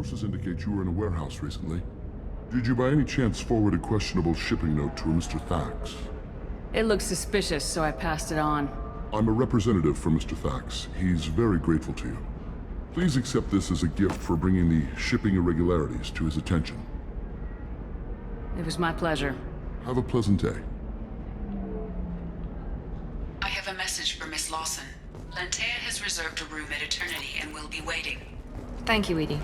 sources indicate you were in a warehouse recently. Did you by any chance forward a questionable shipping note to a Mr. Thax? It looked suspicious, so I passed it on. I'm a representative for Mr. Thax. He's very grateful to you. Please accept this as a gift for bringing the shipping irregularities to his attention. It was my pleasure. Have a pleasant day. I have a message for Miss Lawson. Lantea has reserved a room at Eternity and will be waiting. Thank you, Edie.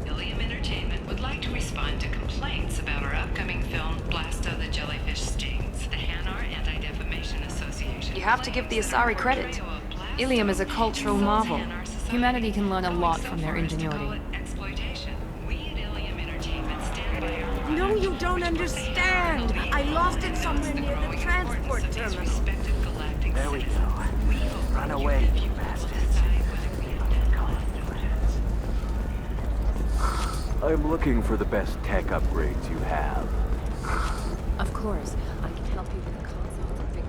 Ilium Entertainment would like to respond to complaints about our upcoming film, Blasta the Jellyfish Stings. The Hanar Anti-Defamation Association. You have to give the Asari credit. Ilium is a cultural marvel. Humanity can learn a lot from their ingenuity. No, you don't understand. I lost it somewhere near the transport terminal. There we go. Run away, you bastards. I'm looking for the best tech upgrades you have. Of course, I can help you with the consoles and big...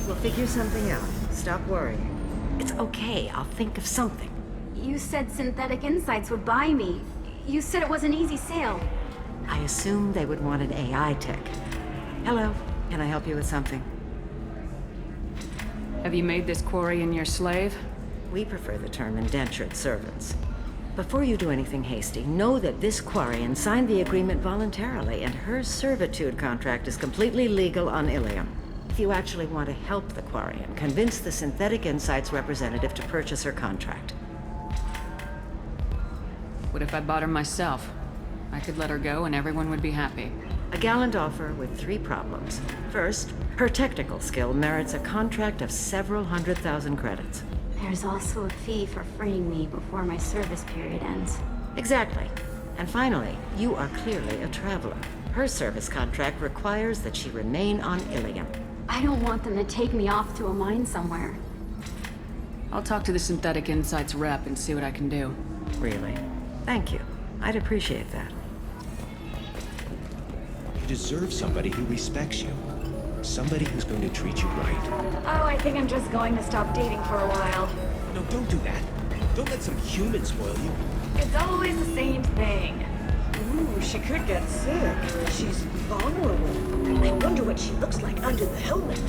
We'll figure something out. Stop worrying. It's okay. I'll think of something. You said Synthetic Insights would buy me. You said it was an easy sale. I assumed they would want an AI tech. Hello. Can I help you with something? Have you made this Quarian your slave? We prefer the term indentured servants. Before you do anything hasty, know that this Quarian signed the agreement voluntarily, and her servitude contract is completely legal on Ilium. If you actually want to help the Quarian, convince the Synthetic Insights representative to purchase her contract. What if I bought her myself? I could let her go and everyone would be happy. A gallant offer with 3 problems. First, her technical skill merits a contract of several 100,000 credits. There's also a fee for freeing me before my service period ends. Exactly. And finally, you are clearly a traveler. Her service contract requires that she remain on Ilium. I don't want them to take me off to a mine somewhere. I'll talk to the Synthetic Insights rep and see what I can do. Really? Thank you. I'd appreciate that. You deserve somebody who respects you. Somebody who's going to treat you right. Oh, I think I'm just going to stop dating for a while. No, don't do that. Don't let some human spoil you. It's always the same thing. Ooh, she could get sick. She's vulnerable. I wonder what she looks like under the helmet.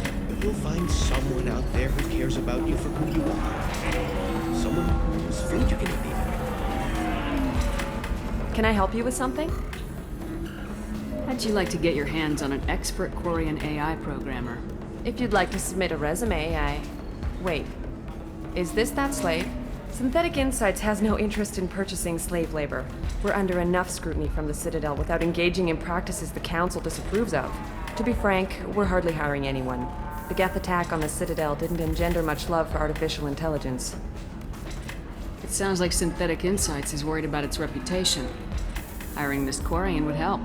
You'll find someone out there who cares about you for who you are. Someone whose food you can eat. Can I help you with something? How'd you like to get your hands on an expert Quarian AI programmer? If you'd like to submit a resume, Wait. Is this that slave? Synthetic Insights has no interest in purchasing slave labor. We're under enough scrutiny from the Citadel without engaging in practices the Council disapproves of. To be frank, we're hardly hiring anyone. The Geth attack on the Citadel didn't engender much love for artificial intelligence. It sounds like Synthetic Insights is worried about its reputation. Hiring this Quarian would help.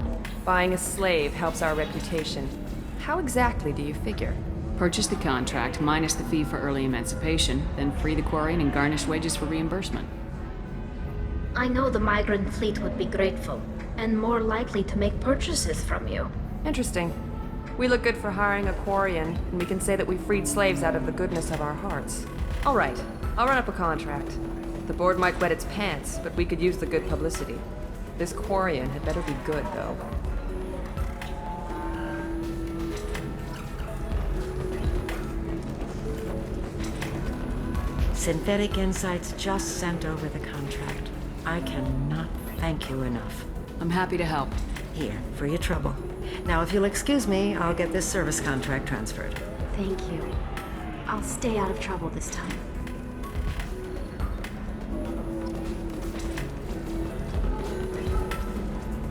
Buying a slave helps our reputation. How exactly do you figure? Purchase the contract, minus the fee for early emancipation, then free the Quarian and garnish wages for reimbursement. I know the migrant fleet would be grateful, and more likely to make purchases from you. Interesting. We look good for hiring a Quarian, and we can say that we freed slaves out of the goodness of our hearts. All right, I'll run up a contract. The board might wet its pants, but we could use the good publicity. This Quarian had better be good, though. Synthetic Insights just sent over the contract. I cannot thank you enough. I'm happy to help. Here, for your trouble. Now, if you'll excuse me, I'll get this service contract transferred. Thank you. I'll stay out of trouble this time.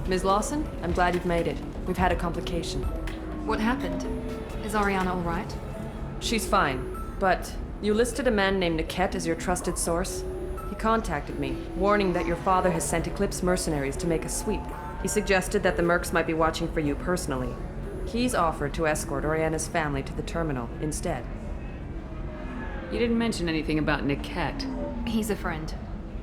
Ms. Lawson, I'm glad you've made it. We've had a complication. What happened? Is Ariana all right? She's fine, but you listed a man named Niket as your trusted source. He contacted me, warning that your father has sent Eclipse mercenaries to make a sweep. He suggested that the Mercs might be watching for you personally. He's offered to escort Oriana's family to the terminal instead. You didn't mention anything about Niket. He's a friend.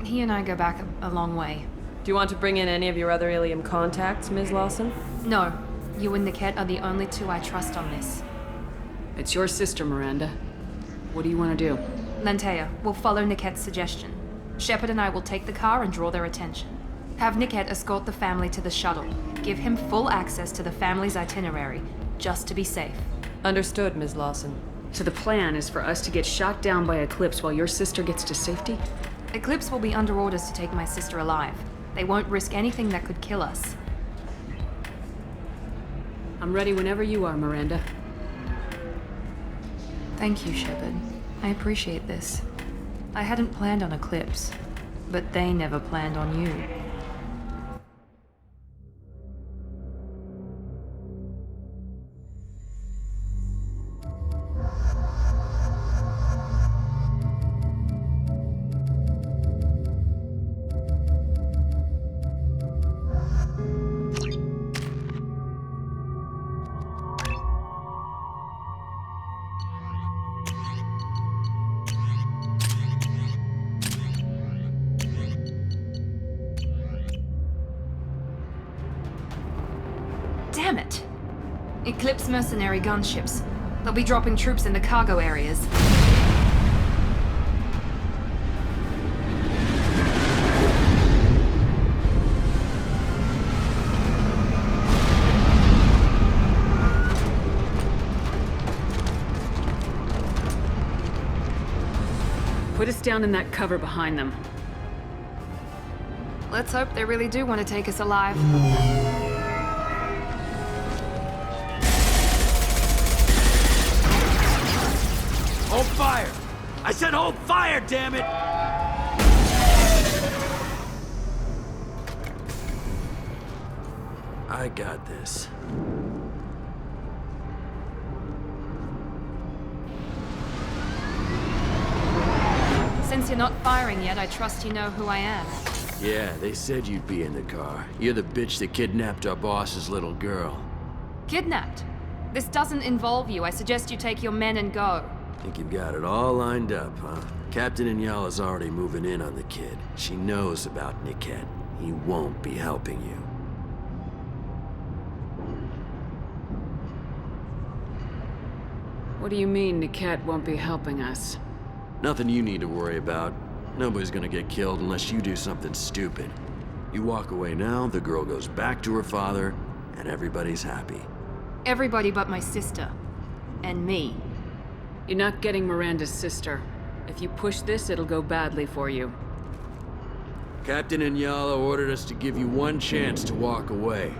He and I go back a long way. Do you want to bring in any of your other Ilium contacts, Ms. Lawson? No. You and Niket are the only two I trust on this. It's your sister, Miranda. What do you want to do? Lantea, we'll follow Niket's suggestion. Shepard and I will take the car and draw their attention. Have Niket escort the family to the shuttle. Give him full access to the family's itinerary, just to be safe. Understood, Ms. Lawson. So the plan is for us to get shot down by Eclipse while your sister gets to safety? Eclipse will be under orders to take my sister alive. They won't risk anything that could kill us. I'm ready whenever you are, Miranda. Thank you, Shepard. I appreciate this. I hadn't planned on Eclipse, but they never planned on you. Damn it! Eclipse mercenary gunships. They'll be dropping troops in the cargo areas. Put us down in that cover behind them. Let's hope they really do want to take us alive. Hold fire! I said hold fire, damn it! I got this. Since you're not firing yet, I trust you know who I am. Yeah, they said you'd be in the car. You're the bitch that kidnapped our boss's little girl. Kidnapped? This doesn't involve you. I suggest you take your men and go. Think you've got it all lined up, huh? Captain Inyala's already moving in on the kid. She knows about Niket. He won't be helping you. What do you mean Niket won't be helping us? Nothing you need to worry about. Nobody's gonna get killed unless you do something stupid. You walk away now, the girl goes back to her father, and everybody's happy. Everybody but my sister. And me. You're not getting Miranda's sister. If you push this, it'll go badly for you. Captain Inyala ordered us to give you one chance to walk away.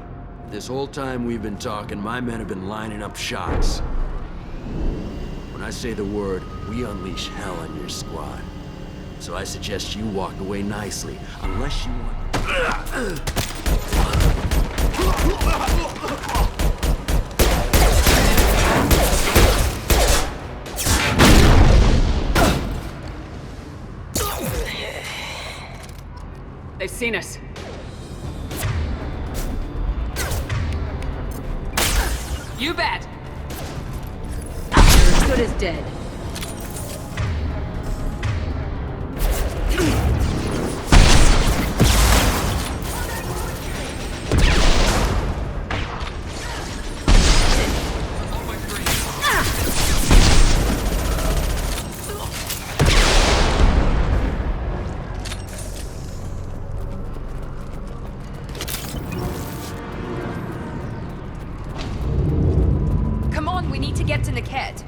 This whole time we've been talking, my men have been lining up shots. When I say the word, we unleash hell on your squad. So I suggest you walk away nicely, unless you want... They've seen us. You bet! You're as good as dead. Come on, we need to get to Niket.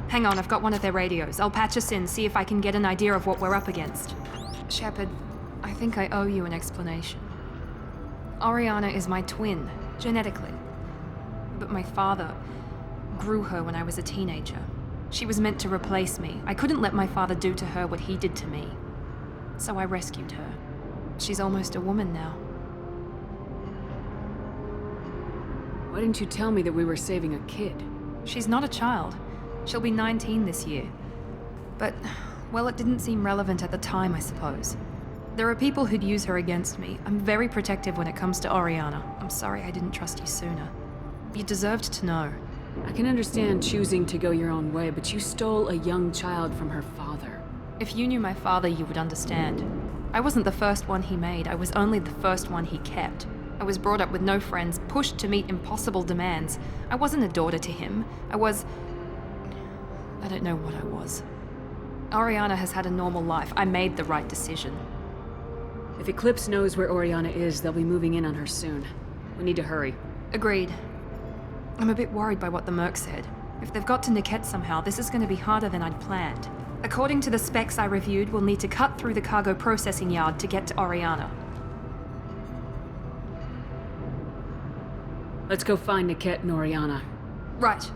Hang on, I've got one of their radios. I'll patch us in, see if I can get an idea of what we're up against. Shepard, I think I owe you an explanation. Oriana is my twin, genetically. But my father grew her when I was a teenager. She was meant to replace me. I couldn't let my father do to her what he did to me. So I rescued her. She's almost a woman now. Why didn't you tell me that we were saving a kid? She's not a child. She'll be 19 this year. But, well, it didn't seem relevant at the time, I suppose. There are people who'd use her against me. I'm very protective when it comes to Oriana. I'm sorry I didn't trust you sooner. You deserved to know. I can understand choosing to go your own way, but you stole a young child from her father. If you knew my father, you would understand. I wasn't the first one he made. I was only the first one he kept. I was brought up with no friends, pushed to meet impossible demands. I wasn't a daughter to him. I don't know what I was. Oriana has had a normal life. I made the right decision. If Eclipse knows where Oriana is, they'll be moving in on her soon. We need to hurry. Agreed. I'm a bit worried by what the Merc said. If they've got to Niket somehow, this is going to be harder than I'd planned. According to the specs I reviewed, we'll need to cut through the cargo processing yard to get to Oriana. Let's go find Niket and Oriana. Right.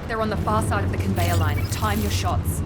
They're on the far side of the conveyor line. Time your shots.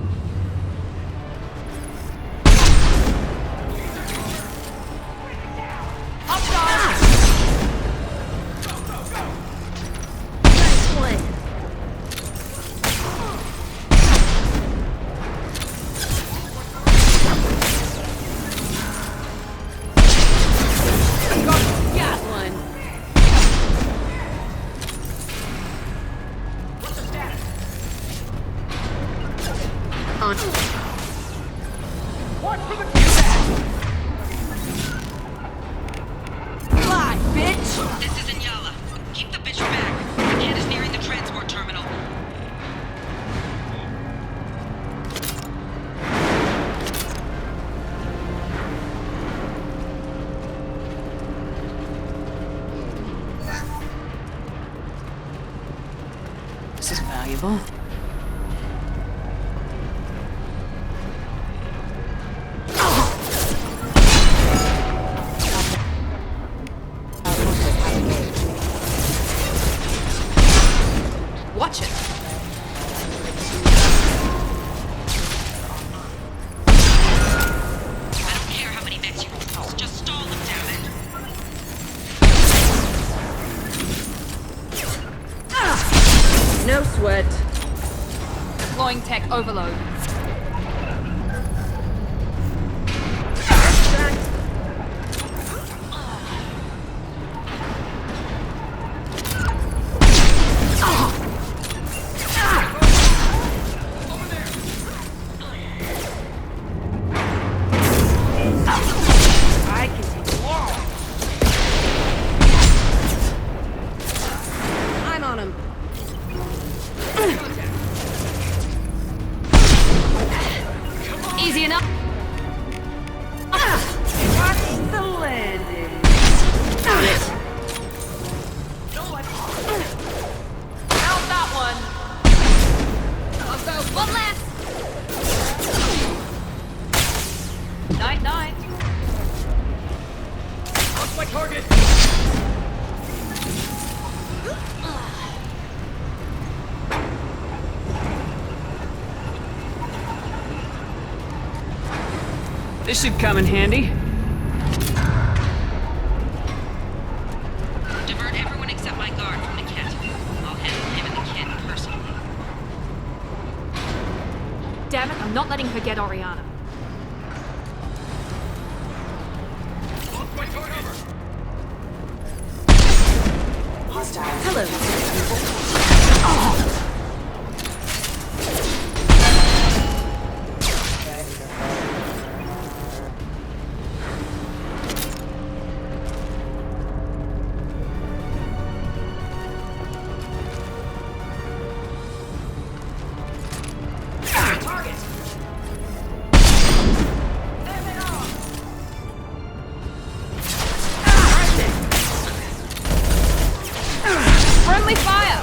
This is valuable. Watch it. I don't care how many mechs you use, just stall them, damn it. No sweat. Deploying tech overload. I'm on him. Easy enough. Watch the landing. Out that one. I'll go one last. Night, night. What's my target? This should come in handy. Divert everyone except my guard from Niket. I'll handle him and the kid personally. Damn it, I'm not letting her get Oriana. What's my target? Hello. Friendly fire!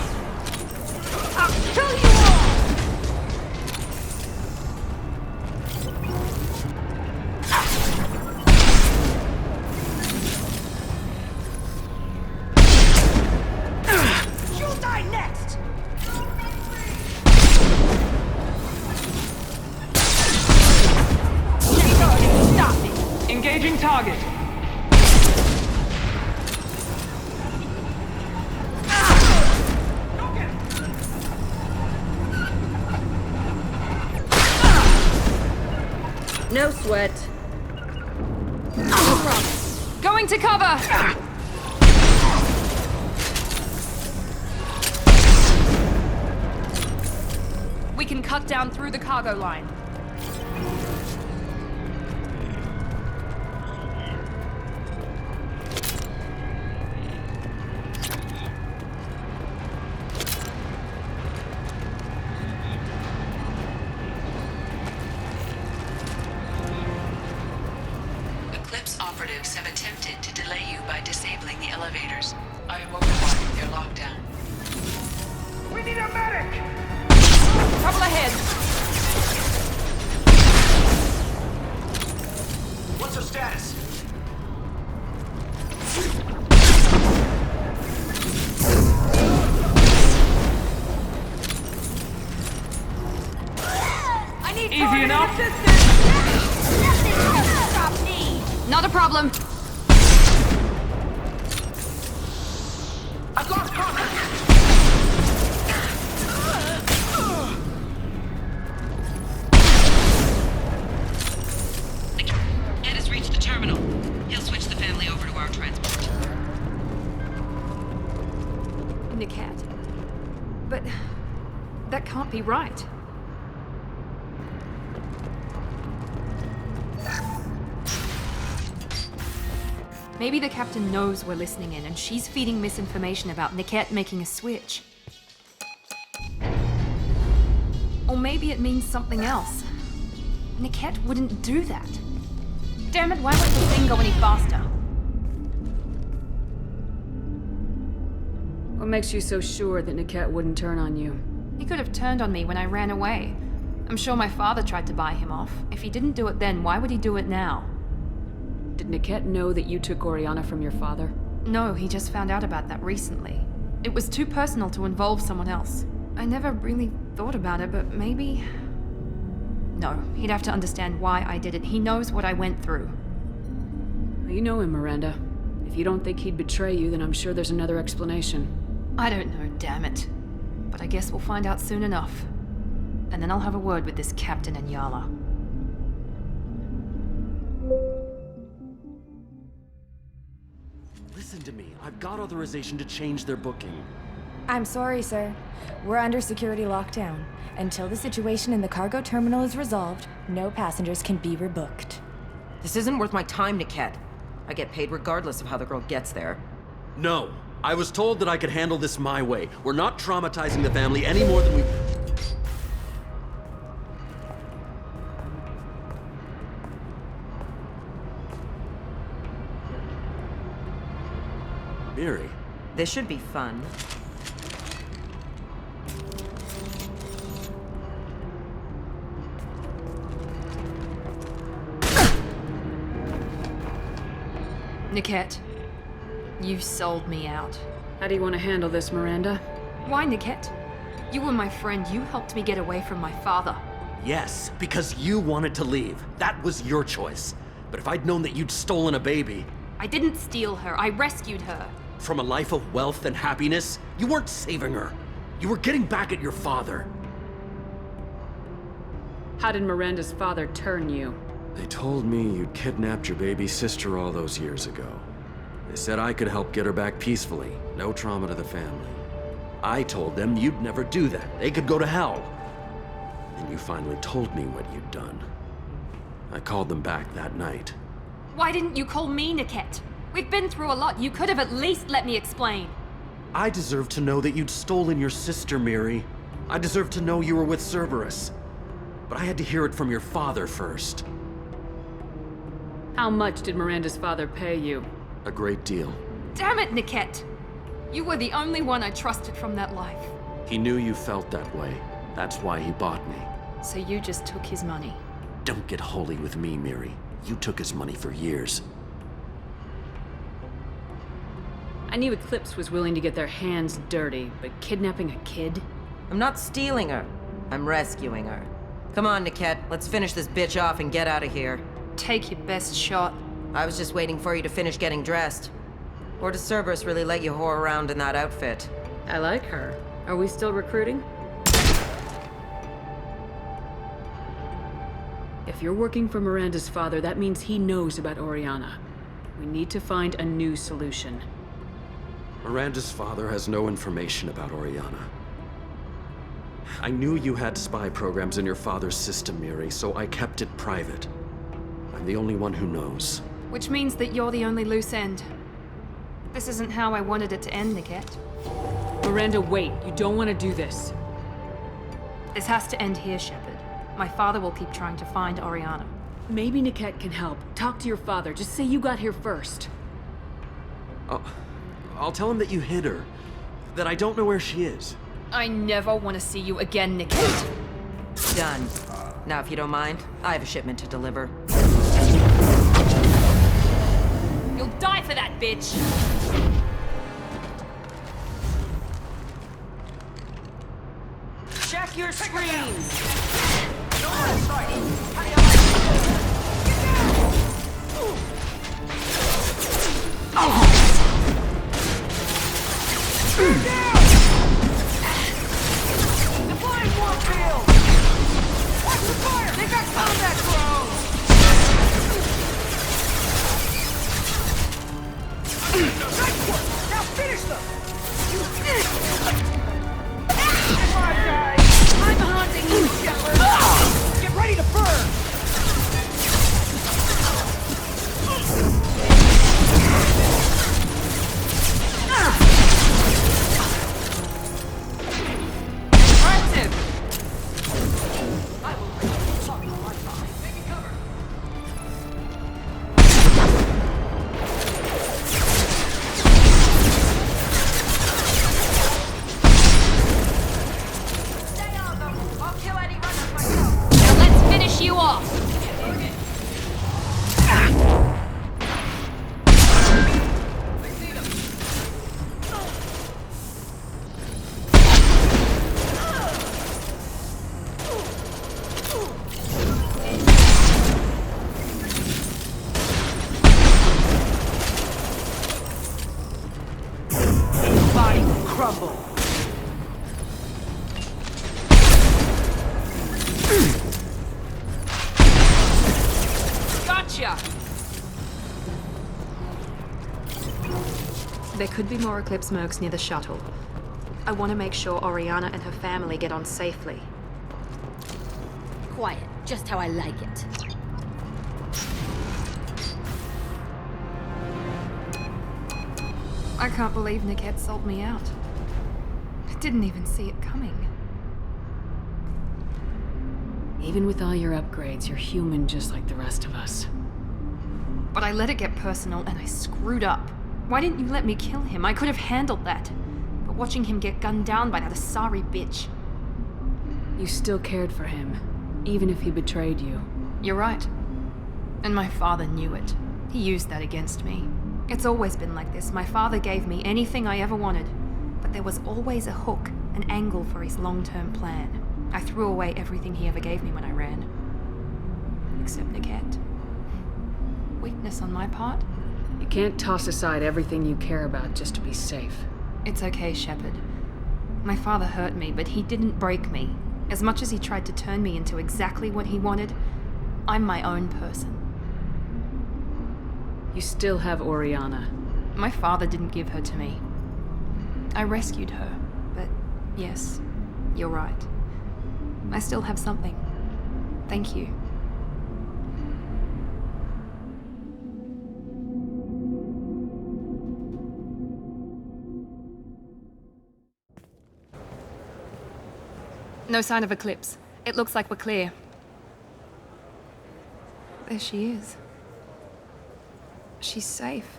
target! No sweat. No problem. Going to cover! We can cut down through the cargo line. Eclipse operatives have attempted to delay you by disabling the elevators. I am overriding their lockdown. We need a medic! Trouble ahead! What's her status? I need Easy enough? Not a problem. I've lost contact! Ed has reached the terminal. He'll switch the family over to our transport. Niket. But that can't be right. Maybe the captain knows we're listening in and she's feeding misinformation about Niket making a switch. Or maybe it means something else. Niket wouldn't do that. Damn it, why won't the thing go any faster? What makes you so sure that Niket wouldn't turn on you? He could have turned on me when I ran away. I'm sure my father tried to buy him off. If he didn't do it then, why would he do it now? Did Niket know that you took Oriana from your father? No, he just found out about that recently. It was too personal to involve someone else. I never really thought about it, but maybe... No, he'd have to understand why I did it. He knows what I went through. You know him, Miranda. If you don't think he'd betray you, then I'm sure there's another explanation. I don't know, damn it. But I guess we'll find out soon enough. And then I'll have a word with this Captain Anyala. Listen to me. I've got authorization to change their booking. I'm sorry, sir. We're under security lockdown. Until the situation in the cargo terminal is resolved, no passengers can be rebooked. This isn't worth my time, Niket. I get paid regardless of how the girl gets there. No. I was told that I could handle this my way. We're not traumatizing the family any more than we... Miri. This should be fun. Niket, you sold me out. How do you want to handle this, Miranda? Why, Niket? You were my friend. You helped me get away from my father. Yes, because you wanted to leave. That was your choice. But if I'd known that you'd stolen a baby... I didn't steal her. I rescued her. From a life of wealth and happiness, you weren't saving her. You were getting back at your father. How did Miranda's father turn you? They told me you'd kidnapped your baby sister all those years ago. They said I could help get her back peacefully. No trauma to the family. I told them you'd never do that. They could go to hell. And you finally told me what you'd done. I called them back that night. Why didn't you call me, Niket? We've been through a lot. You could have at least let me explain. I deserve to know that you'd stolen your sister, Miri. I deserve to know you were with Cerberus. But I had to hear it from your father first. How much did Miranda's father pay you? A great deal. Damn it, Niket! You were the only one I trusted from that life. He knew you felt that way. That's why he bought me. So you just took his money? Don't get holy with me, Miri. You took his money for years. I knew Eclipse was willing to get their hands dirty, but kidnapping a kid? I'm not stealing her. I'm rescuing her. Come on, Niket. Let's finish this bitch off and get out of here. Take your best shot. I was just waiting for you to finish getting dressed. Or does Cerberus really let you whore around in that outfit? I like her. Are we still recruiting? If you're working for Miranda's father, that means he knows about Oriana. We need to find a new solution. Miranda's father has no information about Oriana. I knew you had spy programs in your father's system, Miri, so I kept it private. I'm the only one who knows. Which means that you're the only loose end. This isn't how I wanted it to end, Niket. Miranda, wait. You don't want to do this. This has to end here, Shepard. My father will keep trying to find Oriana. Maybe Niket can help. Talk to your father. Just say you got here first. I'll tell him that you hid her. That I don't know where she is. I never want to see you again, Niket. Done. Now, if you don't mind, I have a shipment to deliver. You'll die for that, bitch! Check your screens! Deploying warfield! Watch the fire! They got combat drones! Nice work! Now finish them! Come on, guys! I'm hunting you, Shepard! Get ready to burn! There could be more Eclipse mercs near the shuttle. I want to make sure Oriana and her family get on safely. Quiet, just how I like it. I can't believe Niket sold me out. I didn't even see it coming. Even with all your upgrades, you're human just like the rest of us. But I let it get personal and I screwed up. Why didn't you let me kill him? I could have handled that. But watching him get gunned down by that Asari bitch. You still cared for him, even if he betrayed you. You're right. And my father knew it. He used that against me. It's always been like this. My father gave me anything I ever wanted. But there was always a hook, an angle for his long-term plan. I threw away everything he ever gave me when I ran. Except Niket. Weakness on my part? You can't toss aside everything you care about just to be safe. It's okay, Shepard. My father hurt me, but he didn't break me. As much as he tried to turn me into exactly what he wanted, I'm my own person. You still have Oriana. My father didn't give her to me. I rescued her, but yes, you're right. I still have something. Thank you. No sign of Eclipse. It looks like we're clear. There she is. She's safe.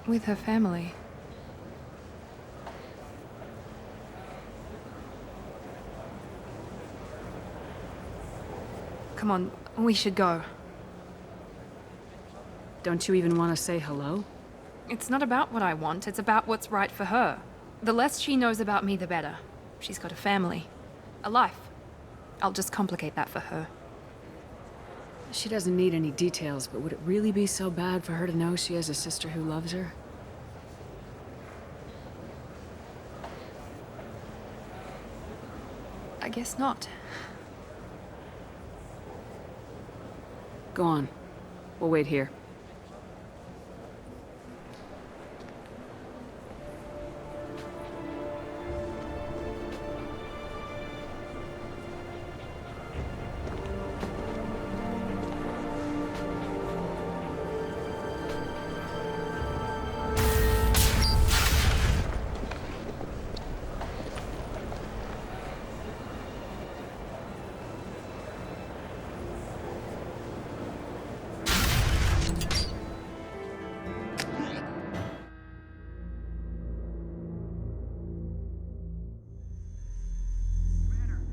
With her family. Come on, we should go. Don't you even want to say hello? It's not about what I want, it's about what's right for her. The less she knows about me, the better. She's got a family. A life. I'll just complicate that for her. She doesn't need any details, but would it really be so bad for her to know she has a sister who loves her? I guess not. Go on. We'll wait here.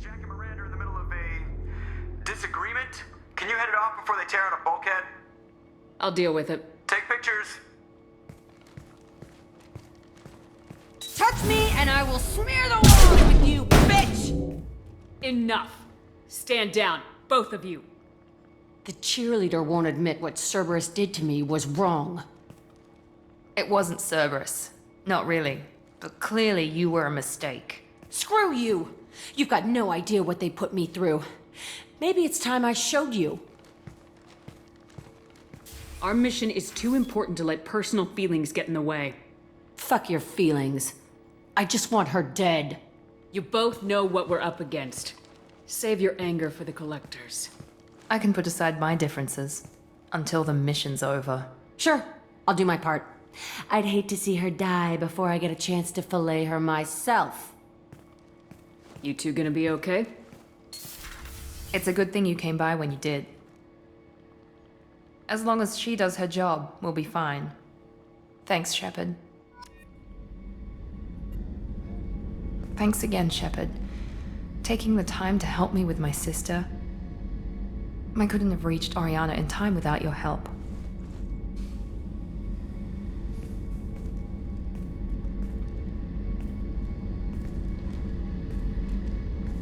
Jack and Miranda are in the middle of a disagreement. Can you head it off before they tear out a bulkhead? I'll deal with it. Take pictures. Touch me and I will smear the walls with you, bitch! Enough. Stand down, both of you. The cheerleader won't admit what Cerberus did to me was wrong. It wasn't Cerberus. Not really. But clearly you were a mistake. Screw you! You've got no idea what they put me through. Maybe it's time I showed you. Our mission is too important to let personal feelings get in the way. Fuck your feelings. I just want her dead. You both know what we're up against. Save your anger for the collectors. I can put aside my differences until the mission's over. Sure, I'll do my part. I'd hate to see her die before I get a chance to fillet her myself. You two gonna be okay? It's a good thing you came by when you did. As long as she does her job, we'll be fine. Thanks, Shepard. Thanks again, Shepard. Taking the time to help me with my sister. I couldn't have reached Oriana in time without your help.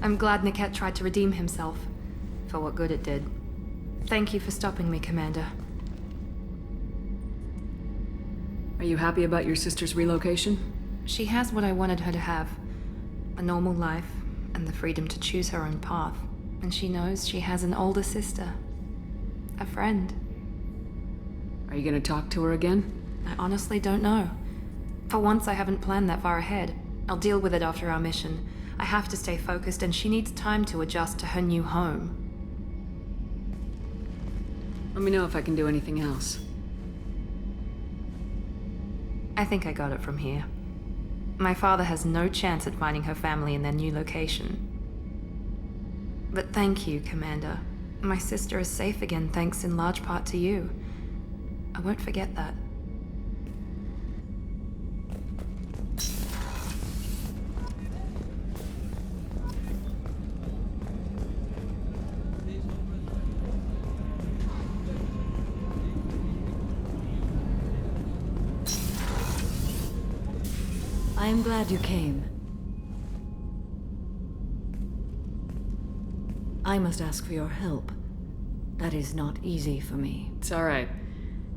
I'm glad Niket tried to redeem himself, for what good it did. Thank you for stopping me, Commander. Are you happy about your sister's relocation? She has what I wanted her to have. A normal life, and the freedom to choose her own path. And she knows she has an older sister. A friend. Are you gonna talk to her again? I honestly don't know. For once, I haven't planned that far ahead. I'll deal with it after our mission. I have to stay focused, and she needs time to adjust to her new home. Let me know if I can do anything else. I think I got it from here. My father has no chance at finding her family in their new location. But thank you, Commander. My sister is safe again thanks in large part to you. I won't forget that. I'm glad you came. I must ask for your help. That is not easy for me. It's all right.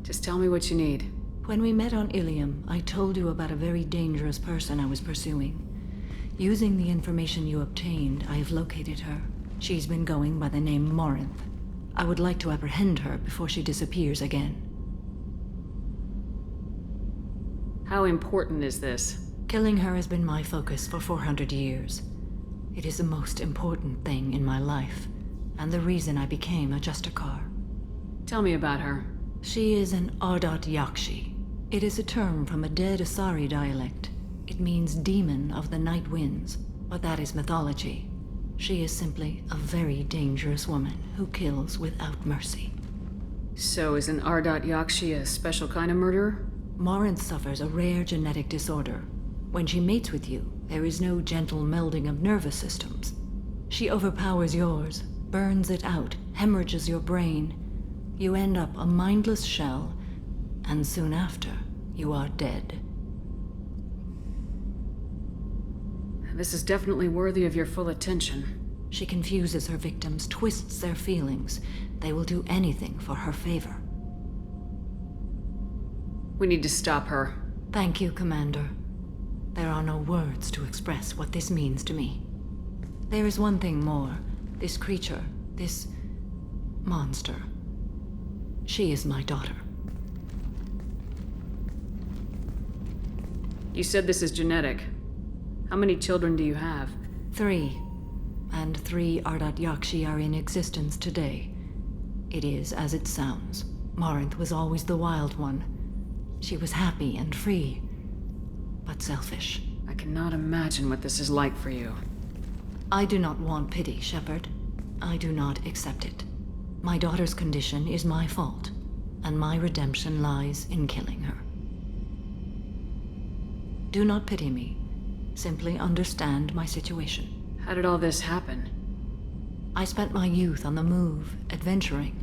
Just tell me what you need. When we met on Ilium, I told you about a very dangerous person I was pursuing. Using the information you obtained, I have located her. She's been going by the name Morinth. I would like to apprehend her before she disappears again. How important is this? Killing her has been my focus for 400 years. It is the most important thing in my life, and the reason I became a Justicar. Tell me about her. She is an Ardat Yakshi. It is a term from a dead Asari dialect. It means demon of the night winds, but that is mythology. She is simply a very dangerous woman who kills without mercy. So is an Ardat Yakshi a special kind of murderer? Morinth suffers a rare genetic disorder. When she mates with you, there is no gentle melding of nervous systems. She overpowers yours, burns it out, hemorrhages your brain. You end up a mindless shell, and soon after, you are dead. This is definitely worthy of your full attention. She confuses her victims, twists their feelings. They will do anything for her favor. We need to stop her. Thank you, Commander. There are no words to express what this means to me. There is one thing more. This creature, this monster. She is my daughter. You said this is genetic. How many children do you have? 3. And 3 Ardat Yakshi are in existence today. It is as it sounds. Marinth was always the wild one. She was happy and free, but selfish. I cannot imagine what this is like for you. I do not want pity, Shepard. I do not accept it. My daughter's condition is my fault, and my redemption lies in killing her. Do not pity me. Simply understand my situation. How did all this happen? I spent my youth on the move, adventuring.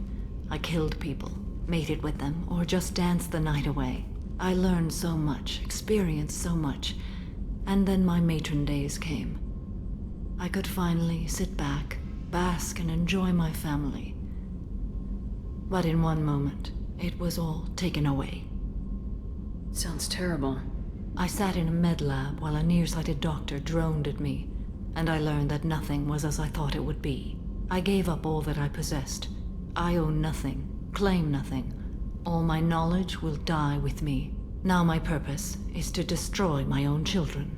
I killed people, mated with them, or just danced the night away. I learned so much, experienced so much, and then my matron days came. I could finally sit back, bask, and enjoy my family. But in one moment, it was all taken away. Sounds terrible. I sat in a med lab while a nearsighted doctor droned at me, and I learned that nothing was as I thought it would be. I gave up all that I possessed. I own nothing, claim nothing. All my knowledge will die with me. Now my purpose is to destroy my own children.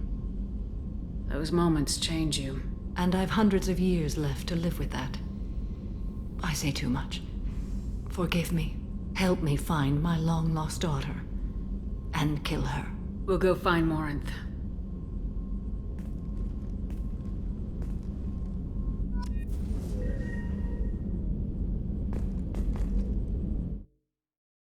Those moments change you. And I've hundreds of years left to live with that. I say too much. Forgive me. Help me find my long-lost daughter. And kill her. We'll go find Morinth.